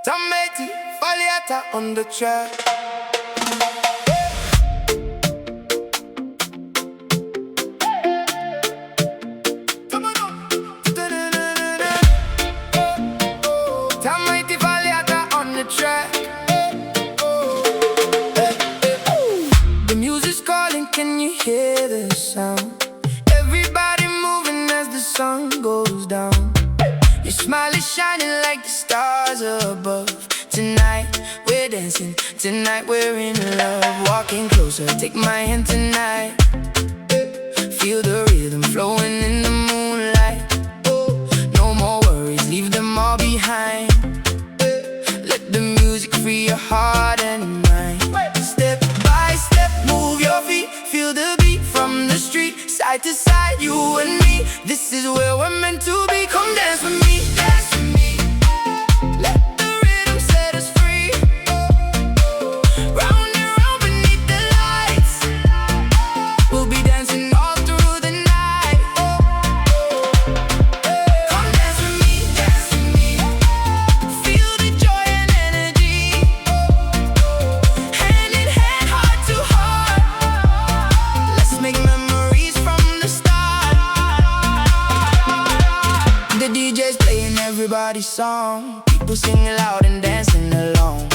Tamaiti, Faleata on the track. Tamaiti, Faleata on the track. The music's calling, can you hear the sound? Everybody moving as the sun goes down. Your smile is shining like the stars above. Tonight we're dancing, tonight we're in love. Walking closer, take my hand tonight. Feel the rhythm flowing in the moonlight. No more worries, leave them all behind. Let the music free your heart and mind. Step by step, move your feet. Feel the beat from the street. Side to side, you and me. This is where we're meant to be. Come dance with me, dance with me. Let the rhythm set us free. Round and round beneath the lights. We'll be dancing all through the night. Come dance with me, dance with me. Feel the joy and energy. Hand in hand, heart to heart. Let's make memories from the start. The DJ's playing everybody's song. People singing loud and dancing along.